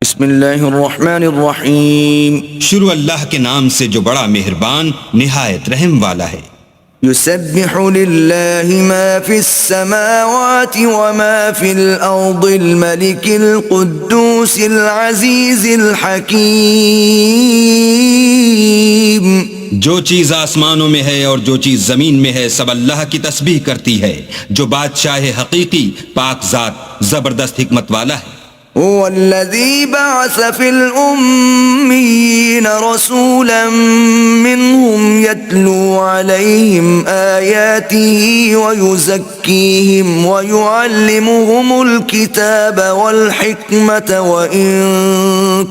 بسم اللہ الرحمن الرحیم. شروع اللہ کے نام سے جو بڑا مہربان نہایت رحم والا ہے. یسبح للہ ما فی السماوات وما فی الارض الملک القدوس العزیز الحکیم. جو چیز آسمانوں میں ہے اور جو چیز زمین میں ہے سب اللہ کی تسبیح کرتی ہے، جو بادشاہ حقیقی پاک ذات زبردست حکمت والا ہے. هو الذي بعث في الأميين رسولا منهم يتلو عليهم آياته ويزكيهم ويعلمهم الكتاب والحكمة وإن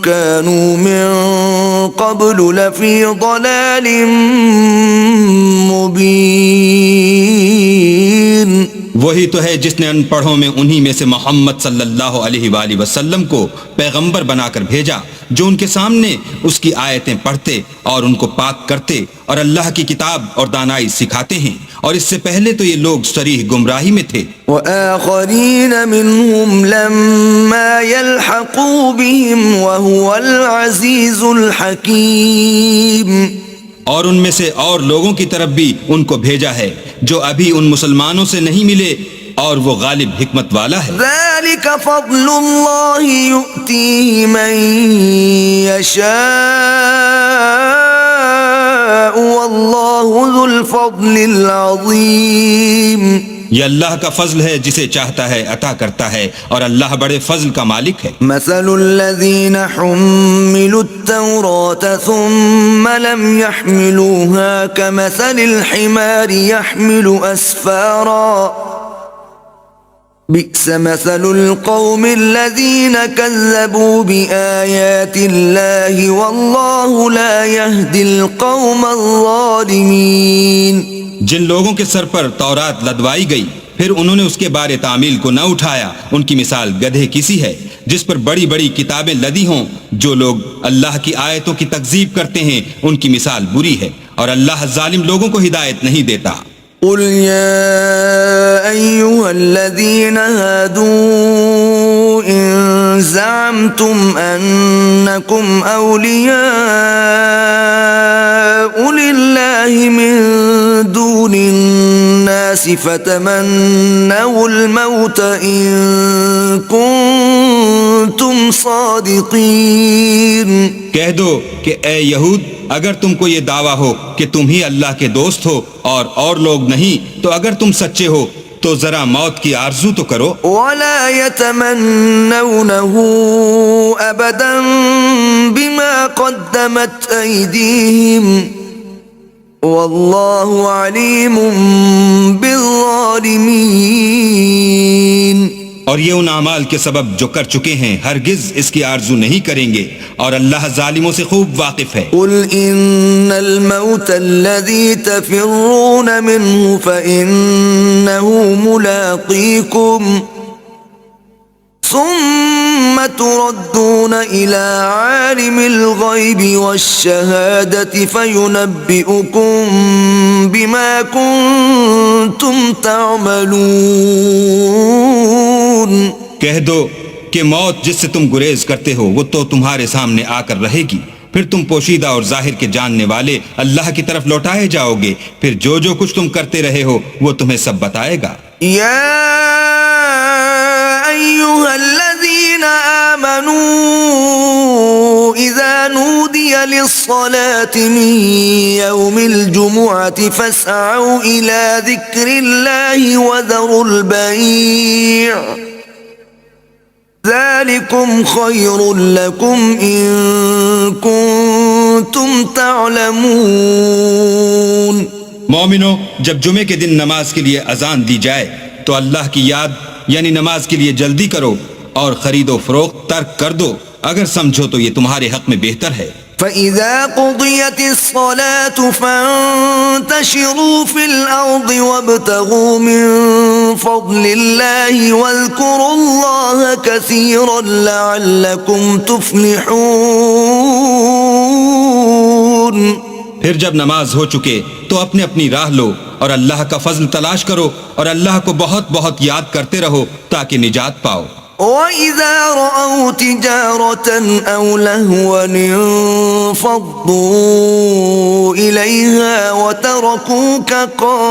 كانوا من قبل لفي ضلال مبين. وہی تو ہے جس نے ان پڑھوں میں انہی میں سے محمد صلی اللہ علیہ وآلہ وسلم کو پیغمبر بنا کر بھیجا، جو ان کے سامنے اس کی آیتیں پڑھتے اور ان کو پاک کرتے اور اللہ کی کتاب اور دانائی سکھاتے ہیں، اور اس سے پہلے تو یہ لوگ صریح گمراہی میں تھے. وآخرین منهم لما يلحقوا بهم وهو العزیز الحکیم. اور ان میں سے اور لوگوں کی طرف بھی ان کو بھیجا ہے جو ابھی ان مسلمانوں سے نہیں ملے، اور وہ غالب حکمت والا ہے. ذلك فضل اللہ یؤتیہ من یشاء واللہ ذو الفضل العظیم. یہ اللہ کا فضل ہے، جسے چاہتا ہے عطا کرتا ہے، اور اللہ بڑے فضل کا مالک ہے. مثل الذین حملوا التوراة ثم لم يحملوها كمثل الحمار يحمل أسفارا بئس مثل القوم الذين كذبوا بآيات الله والله لا يهدي القوم الظالمين. جن لوگوں کے سر پر تورات لدوائی گئی پھر انہوں نے اس کے بارے تعمیل کو نہ اٹھایا، ان کی مثال گدھے کسی ہے جس پر بڑی بڑی کتابیں لدی ہوں. جو لوگ اللہ کی آیتوں کی تکذیب کرتے ہیں ان کی مثال بری ہے، اور اللہ ظالم لوگوں کو ہدایت نہیں دیتا. قل يا أيها الذين هادوا إن زعمتم أنكم أولياء لله من دون الناس فتمنوا الموت إن كنتم صادقين. کہہ دو کہ اے یہود، اگر تم کو یہ دعویٰ ہو کہ تم ہی اللہ کے دوست ہو اور لوگ نہیں، تو اگر تم سچے ہو تو ذرا موت کی آرزو تو کرو. ولا يتمنونه أبدا بما قدمت أيديهم والله عليم بالظالمين. اور یہ ان اعمال کے سبب جو کر چکے ہیں ہرگز اس کی آرزو نہیں کریں گے، اور اللہ ظالموں سے خوب واقف ہے. قل ان الموت الذي تفرون منه فإنه ملاقيكم ثم تردون إلى عالم الغيب والشهادة فينبئكم بما كنتم تعملون. کہہ دو کہ موت جس سے تم گریز کرتے ہو وہ تو تمہارے سامنے آ کر رہے گی، پھر تم پوشیدہ اور ظاہر کے جاننے والے اللہ کی طرف لوٹائے جاؤ گے، پھر جو کچھ تم کرتے رہے ہو وہ تمہیں سب بتائے گا. یا ایھا الذین آمنوا اذا نودی للصلاة من یوم الجمعة فاسعوا الى ذکر اللہ وذروا البیع ذلكم خير لكم إن كنتم تعلمون. مومنو، جب جمعے کے دن نماز کے لیے اذان دی جائے تو اللہ کی یاد یعنی نماز کے لیے جلدی کرو، اور خرید و فروخت ترک کر دو اگر سمجھو تو یہ تمہارے حق میں بہتر ہے. فَإِذَا قُضِيَتِ الصَّلَاةُ فَانتَشِرُوا فِي الْأَرْضِ وَابْتَغُوا مِن فَضْلِ اللَّهِ وَاذْكُرُوا اللَّهَ كَثِيرًا لَعَلَّكُمْ تُفْلِحُونَ. پھر جب نماز ہو چکے تو اپنی اپنی راہ لو اور اللہ کا فضل تلاش کرو اور اللہ کو بہت بہت یاد کرتے رہو تاکہ نجات پاؤ. وَإِذَا رَأَوْا تِجَارَةً أَوْ لَهْوًا انفَضُّوا إِلَيْهَا وَتَرَكُوكَ قَائِمًا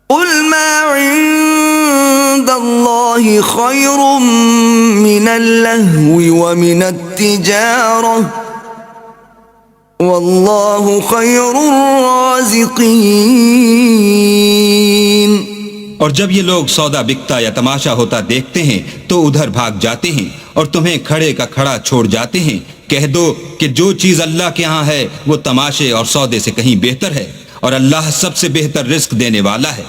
قُلْ مَا عِندَ اللَّهِ خَيْرٌ مِّنَ اللَّهْوِ وَمِنَ التِّجَارَةِ وَاللَّهُ خَيْرُ الرَّازِقِينَ۔ اور جب یہ لوگ سودا بکتا یا تماشا ہوتا دیکھتے ہیں تو ادھر بھاگ جاتے ہیں اور تمہیں کھڑے کا کھڑا چھوڑ جاتے ہیں۔ کہہ دو کہ جو چیز اللہ کے ہاں ہے وہ تماشے اور سودے سے کہیں بہتر ہے، اور اللہ سب سے بہتر رزق دینے والا ہے۔